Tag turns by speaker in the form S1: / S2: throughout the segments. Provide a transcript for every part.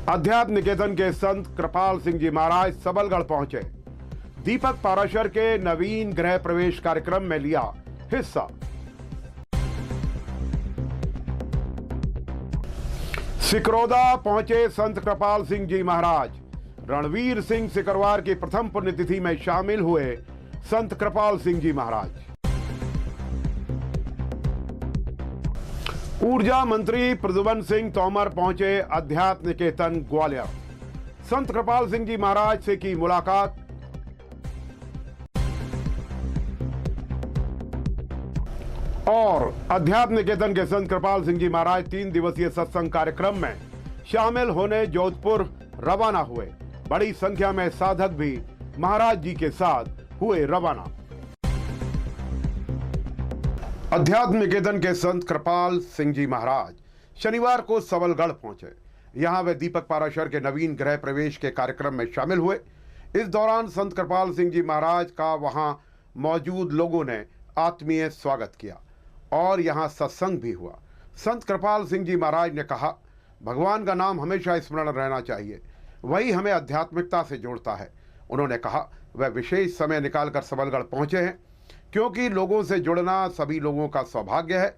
S1: अध्यात्म निकेतन के संत कृपाल सिंह जी महाराज सबलगढ़ पहुंचे। दीपक पाराशर के नवीन गृह प्रवेश कार्यक्रम में लिया हिस्सा। सिकरौदा पहुंचे संत कृपाल सिंह जी महाराज। रणवीर सिंह सिकरवार की प्रथम पुण्यतिथि में शामिल हुए संत कृपाल सिंह जी महाराज। ऊर्जा मंत्री प्रद्युम्न सिंह तोमर पहुंचे अध्यात्म निकेतन ग्वालियर। संत कृपाल सिंह जी महाराज से की मुलाकात। और अध्यात्म निकेतन के संत कृपाल सिंह जी महाराज 3 दिवसीय सत्संग कार्यक्रम में शामिल होने जोधपुर रवाना हुए। बड़ी संख्या में साधक भी महाराज जी के साथ हुए रवाना। अध्यात्म निकेतन के संत कृपाल सिंह जी महाराज शनिवार को सबलगढ़ पहुंचे। यहां वे दीपक पाराशर के नवीन गृह प्रवेश के कार्यक्रम में शामिल हुए। इस दौरान संत कृपाल सिंह जी महाराज का वहां मौजूद लोगों ने आत्मीय स्वागत किया और यहां सत्संग भी हुआ। संत कृपाल सिंह जी महाराज ने कहा, भगवान का नाम हमेशा स्मरण रहना चाहिए, वही हमें आध्यात्मिकता से जोड़ता है। उन्होंने कहा वह विशेष समय निकालकर सबलगढ़ पहुंचे हैं क्योंकि लोगों से जुड़ना सभी लोगों का सौभाग्य है।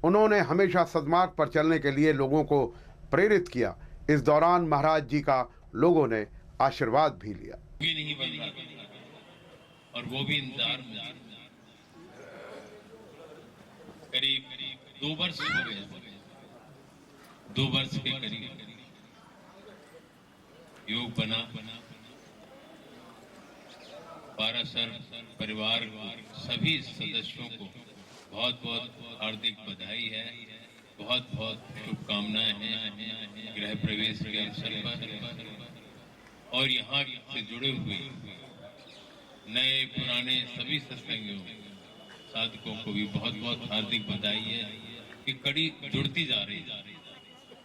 S1: उन्होंने हमेशा सद्मार्ग पर चलने के लिए लोगों को प्रेरित किया। इस दौरान महाराज जी का लोगों ने आशीर्वाद भी लिया।
S2: नहीं बन रहा और वो भी इंतजार में। करीब 2 वर्ष हो गए, 2 वर्ष के करीब योग बना। पाराशर परिवार सभी सदस्यों को बहुत बहुत हार्दिक बधाई है, बहुत बहुत शुभकामनाएं हैं गृह प्रवेश के अवसर पर। और यहाँ से जुड़े हुए नए पुराने सभी सत्संगियों साधकों को भी बहुत बहुत हार्दिक बधाई है कि कड़ी जुड़ती जा रही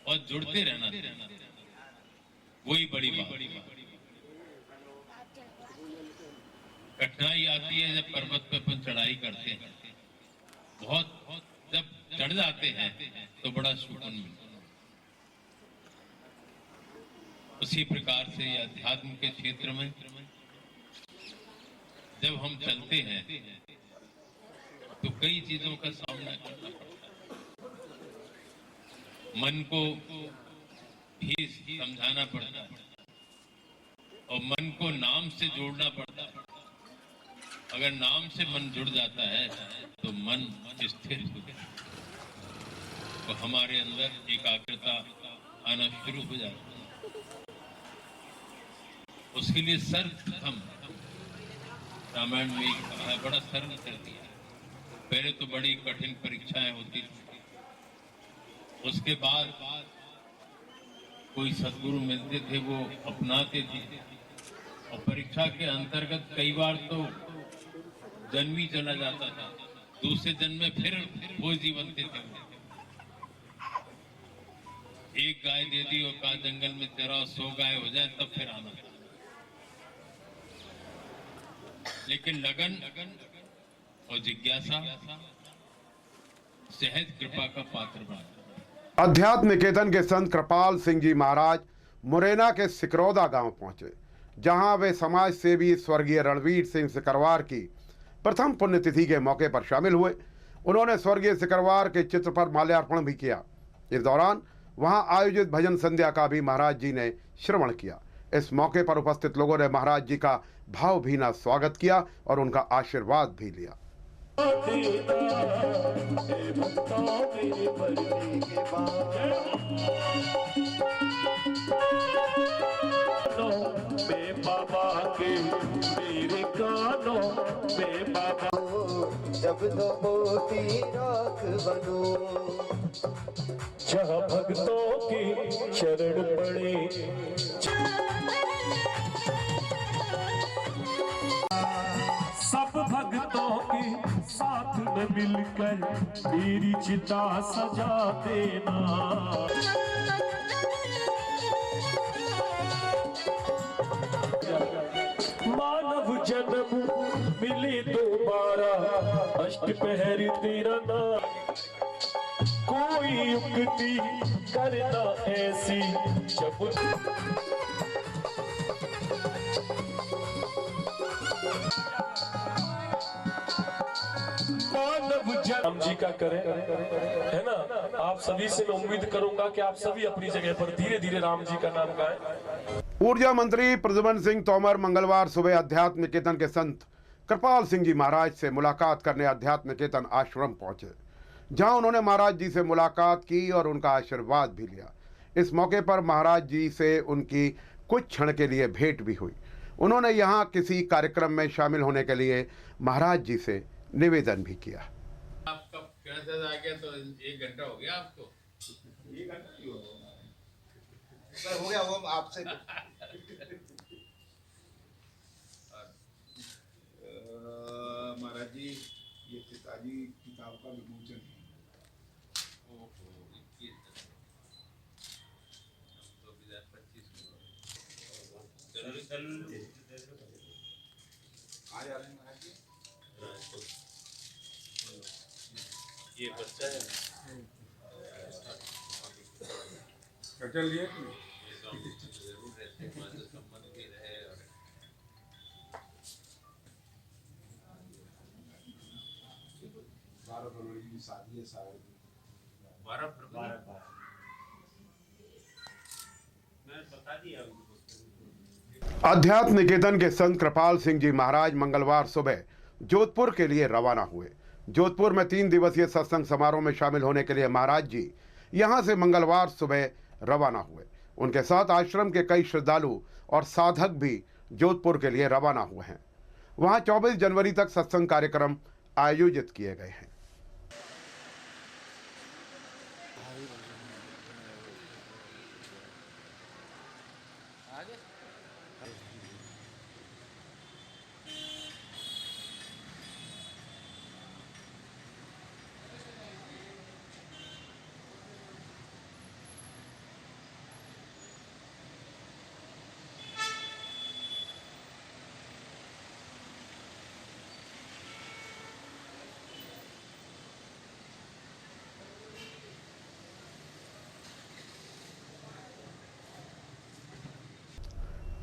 S2: और जुड़ते रहना, वही बड़ी बात। कठिनाई आती है जब पर्वत पे अपन चढ़ाई करते हैं, बहुत जब चढ़ जाते हैं तो बड़ा सुकून मिलता है। उसी प्रकार से अध्यात्म के क्षेत्र में जब हम चलते हैं तो कई चीजों का सामना करना पड़ता है। मन को भी समझाना पड़ता है और मन को नाम से जोड़ना पड़ता है। अगर नाम से मन जुड़ जाता है तो मन स्थिर हो जाता है, तो हमारे अंदर एकाग्रता आना शुरू हो जाती है। उसके लिए सर्वप्रथम रामायण में कहा है, बड़ा सरल कर दिया। पहले तो बड़ी कठिन परीक्षाएं होती थी, उसके बाद कोई सद्गुरु मिलते थे वो अपनाते थे। और परीक्षा के अंतर्गत कई बार तो जन्म ही चला जाता था, दूसरे जन्म में फिर वो जीवन देते थे। एक गाय दे दी और कहा जंगल में तेरा 100 गाय हो जाए तब फिर आना। लेकिन लगन और जिज्ञासा सहज कृपा का पात्र बना।
S1: अध्यात्म निकेतन के संत कृपाल सिंह जी महाराज मुरैना के सिकरौदा गांव पहुंचे, जहां वे समाज सेवी स्वर्गीय रणवीर सिंह सिकरवार की प्रथम पुण्यतिथि के मौके पर शामिल हुए। उन्होंने स्वर्गीय सिकरवार के चित्र पर माल्यार्पण भी किया। इस दौरान वहां आयोजित भजन संध्या का भी महाराज जी ने श्रवण किया। इस मौके पर उपस्थित लोगों ने महाराज जी का भावभीना स्वागत किया और उनका आशीर्वाद भी लिया।
S3: जब तो मोती राख बनो,
S4: जहाँ भक्तों की शरण पड़े, सब भक्तों के साथ में मिलकर मेरी चिता सजा देना। मानव जन्म मिले दोबारा, अष्टपहर तेरा नाम कोई युक्ति करना ऐसी जब मानव राम जी का करें, है ना। आप सभी से मैं उम्मीद करूंगा कि आप सभी अपनी जगह पर धीरे धीरे राम जी का नाम गाएं।
S1: ऊर्जा मंत्री प्रद्युम्न सिंह तोमर मंगलवार सुबह अध्यात्म निकेतन के संत कृपाल सिंह जी महाराज से मुलाकात करने अध्यात्म निकेतन आश्रम पहुंचे, जहां उन्होंने महाराज जी से मुलाकात की और उनका आशीर्वाद भी लिया। इस मौके पर महाराज जी से उनकी कुछ क्षण के लिए भेंट भी हुई। उन्होंने यहां किसी कार्यक्रम में शामिल होने के लिए महाराज जी से निवेदन भी किया।
S2: आपका कैसे आ गया तो 1 घंटा हो गया आपको? 1 घंटा ही
S3: हो गया वो आपसे।
S5: महाराज जी, ये पिताजी किताब का विमोचन है।
S2: ओहो, 2025
S5: आ जा रहे हैं महाराज जी।
S2: ये बच्चा है
S5: कटल लिए
S2: जरूर रहते संबंध भी रहे।
S5: 12 फरवरी की शादी है, शायद
S2: 12 फरवरी
S1: अध्यात्म निकेतन के संत कृपाल सिंह जी महाराज मंगलवार सुबह जोधपुर के लिए रवाना हुए। जोधपुर में 3 दिवसीय सत्संग समारोह में शामिल होने के लिए महाराज जी यहां से मंगलवार सुबह रवाना हुए। उनके साथ आश्रम के कई श्रद्धालु और साधक भी जोधपुर के लिए रवाना हुए हैं। वहां 24 जनवरी तक सत्संग कार्यक्रम आयोजित किए गए हैं।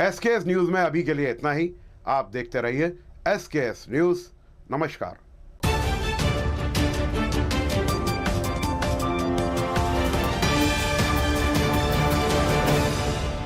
S1: SKS न्यूज में अभी के लिए इतना ही। आप देखते रहिए SKS न्यूज। नमस्कार।